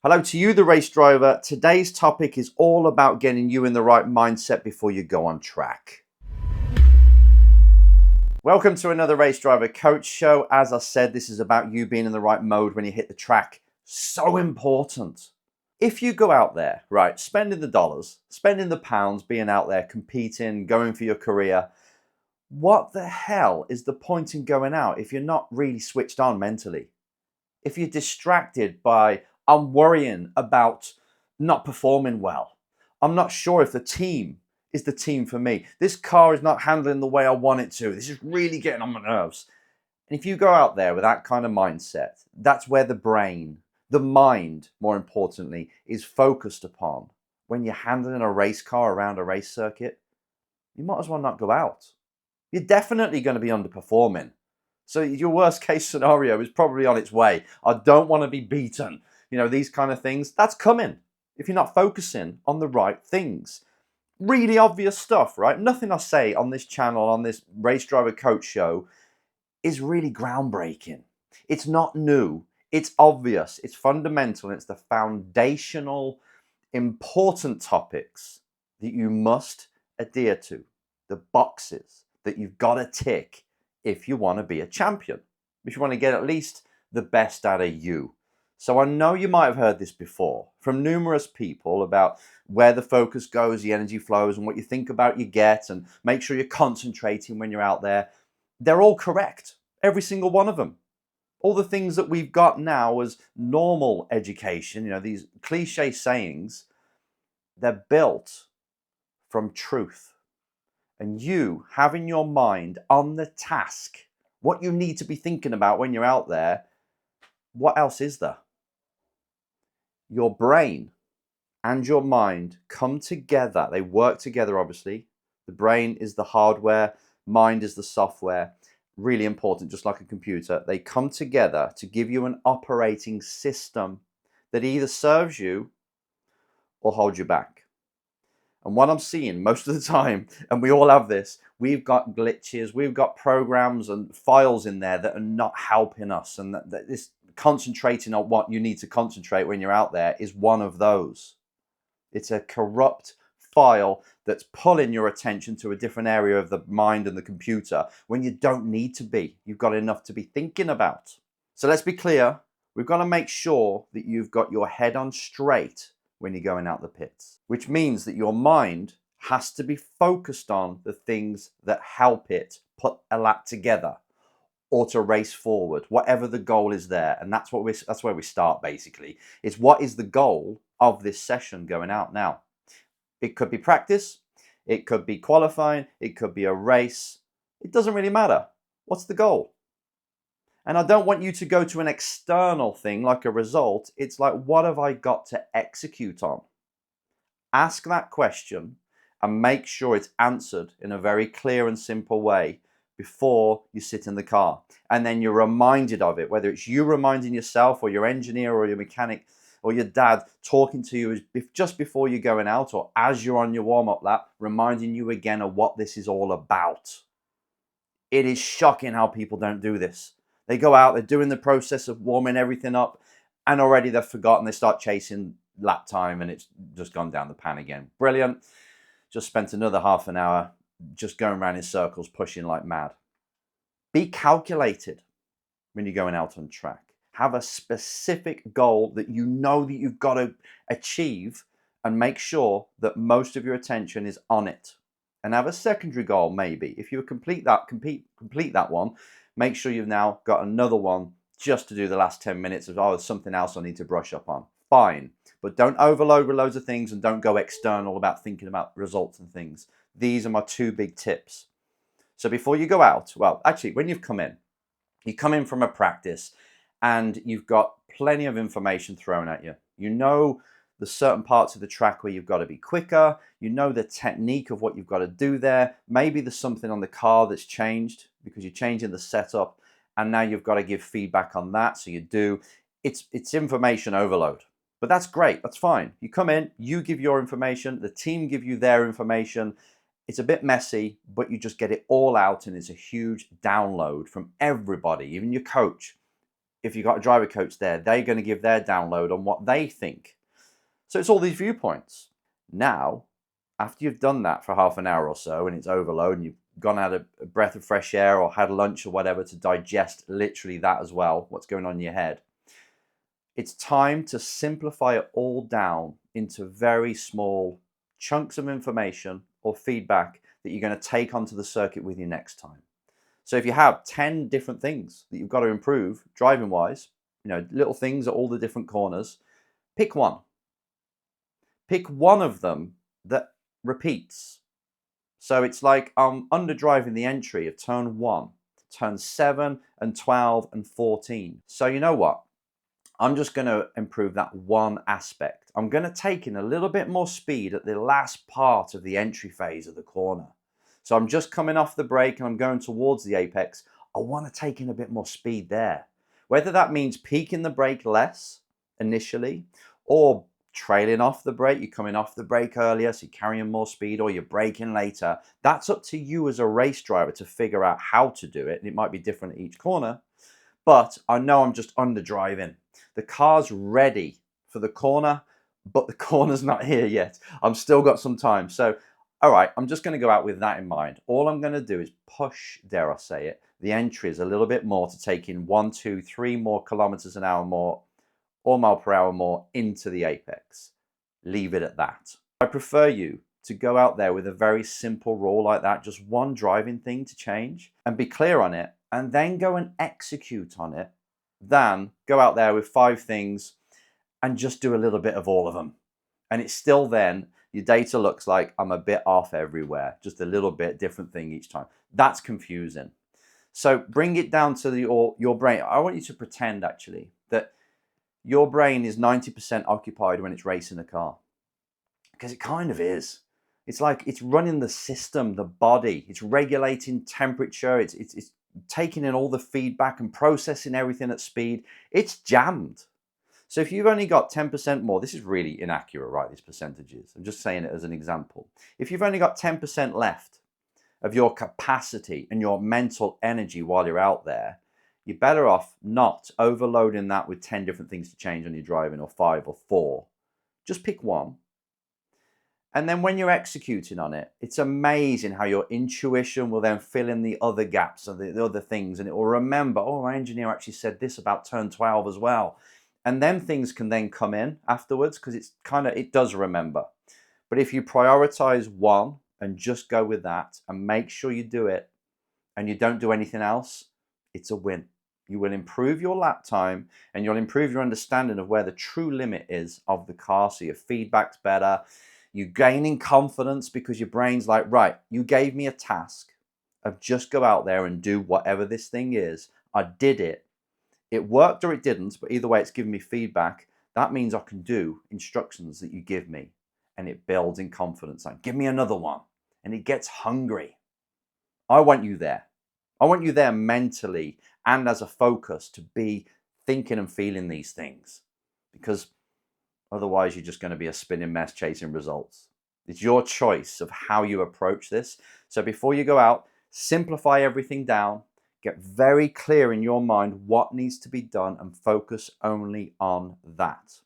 Hello to you, the race driver. Today's topic is all about getting you in the right mindset before you go on track. Welcome to another Race Driver Coach Show. As I said, this is about you being in the right mode when you hit the track. So important. If you go out there, right, spending the dollars, spending the pounds, being out there, competing, going for your career, what the hell is the point in going out if you're not really switched on mentally? If you're distracted by, I'm worrying about not performing well. I'm not sure if the team is the team for me. This car is not handling the way I want it to. This is really getting on my nerves. And if you go out there with that kind of mindset, that's where the brain, the mind, more importantly, is focused upon. When you're handling a race car around a race circuit, you might as well not go out. You're definitely going to be underperforming. So your worst case scenario is probably on its way. I don't want to be beaten. You know, these kind of things, that's coming if you're not focusing on the right things. Really obvious stuff, right? Nothing I say on this channel, on this Race Driver Coach Show, is really groundbreaking. It's not new. It's obvious. It's fundamental. It's the foundational, important topics that you must adhere to. The boxes that you've got to tick if you want to be a champion, if you want to get at least the best out of you. So I know you might have heard this before from numerous people about where the focus goes, the energy flows, and what you think about you get, and make sure you're concentrating when you're out there. They're all correct, every single one of them. All the things that we've got now as normal education, you know, these cliche sayings, they're built from truth. And you having your mind on the task, what you need to be thinking about when you're out there, what else is there? Your brain and your mind come together. They work together, obviously. The brain is the hardware, mind is the software. Really important, just like a computer. They come together to give you an operating system that either serves you or holds you back. And what I'm seeing most of the time, and we all have this, we've got glitches, we've got programs and files in there that are not helping us. And that this concentrating on what you need to concentrate when you're out there is one of those. It's a corrupt file that's pulling your attention to a different area of the mind and the computer when you don't need to be. You've got enough to be thinking about. So let's be clear. We've got to make sure that you've got your head on straight when you're going out the pits, which means that your mind has to be focused on the things that help it put a lap together or to race forward, whatever the goal is there. And that's where we start, basically. It's what is the goal of this session going out now? It could be practice, it could be qualifying, it could be a race. It doesn't really matter. What's the goal? And I don't want you to go to an external thing like a result. It's like, what have I got to execute on? Ask that question and make sure it's answered in a very clear and simple way before you sit in the car. And then you're reminded of it, whether it's you reminding yourself or your engineer or your mechanic or your dad talking to you just before you're going out or as you're on your warm-up lap, reminding you again of what this is all about. It is shocking how people don't do this. They go out, they're doing the process of warming everything up, and already they've forgotten. They start chasing lap time, and it's just gone down the pan again. Brilliant. Just spent another half an hour just going around in circles, pushing like mad. Be calculated when you're going out on track. Have a specific goal that you know that you've got to achieve, and make sure that most of your attention is on it. And have a secondary goal, maybe. If you complete that one, make sure you've now got another one just to do the last 10 minutes of, there's something else I need to brush up on. Fine. But don't overload with loads of things and don't go external about thinking about results and things. These are my two big tips. So before you go out, well, actually, when you come in from a practice and you've got plenty of information thrown at you. You know the certain parts of the track where you've got to be quicker. You know the technique of what you've got to do there. Maybe there's something on the car that's changed because you're changing the setup and now you've got to give feedback on that. So you do. It's information overload. But that's great. That's fine. You come in, you give your information, the team give you their information. It's a bit messy, but you just get it all out and it's a huge download from everybody, even your coach. if you've got a driver coach there, they're going to give their download on what they think. So it's all these viewpoints. Now, after you've done that for half an hour or so and it's overload and you've gone out a breath of fresh air or had lunch or whatever to digest literally that as well, what's going on in your head, it's time to simplify it all down into very small chunks of information or feedback that you're going to take onto the circuit with you next time. So if you have 10 different things that you've got to improve driving wise, little things at all the different corners, pick one. Pick one of them that repeats. So it's like I'm underdriving the entry of turn 1, turn 7 and 12 and 14. So you know what? I'm just going to improve that one aspect. I'm going to take in a little bit more speed at the last part of the entry phase of the corner. So I'm just coming off the brake and I'm going towards the apex. I want to take in a bit more speed there. Whether that means peaking the brake less initially or trailing off the brake, you're coming off the brake earlier, so you're carrying more speed, or you're braking later. That's up to you as a race driver to figure out how to do it. And it might be different at each corner, but I know I'm just underdriving. The car's ready for the corner, but the corner's not here yet. I've still got some time. So, all right, I'm just going to go out with that in mind. All I'm going to do is push, dare I say it, the entries a little bit more to take in 1, 2, 3 more kilometers an hour more or mile per hour more into the apex. Leave it at that. I prefer you to go out there with a very simple rule like that, just one driving thing to change and be clear on it, and then go and execute on it, than go out there with 5 things and just do a little bit of all of them. And it's still then, your data looks like I'm a bit off everywhere, just a little bit different thing each time. That's confusing. So bring it down to your brain. I want you to pretend actually that your brain is 90% occupied when it's racing a car, because it kind of is. It's like it's running the system, the body. It's regulating temperature. It's taking in all the feedback and processing everything at speed. It's jammed. So if you've only got 10% more, this is really inaccurate, right? These percentages. I'm just saying it as an example. If you've only got 10% left of your capacity and your mental energy while you're out there, you're better off not overloading that with 10 different things to change on your driving, or 5 or 4. Just pick one. And then when you're executing on it, it's amazing how your intuition will then fill in the other gaps and the other things. And it will remember, oh, our engineer actually said this about turn 12 as well. And then things can then come in afterwards, because it does remember. But if you prioritize one and just go with that and make sure you do it and you don't do anything else, it's a win. You will improve your lap time and you'll improve your understanding of where the true limit is of the car. So your feedback's better. You're gaining confidence because your brain's like, right, you gave me a task of just go out there and do whatever this thing is. I did it. It worked or it didn't, but either way, it's giving me feedback. That means I can do instructions that you give me, and it builds in confidence. Like, give me another one. And it gets hungry. I want you there. I want you there mentally and as a focus to be thinking and feeling these things, because otherwise you're just going to be a spinning mess chasing results. It's your choice of how you approach this. So before you go out, simplify everything down, get very clear in your mind what needs to be done, and focus only on that.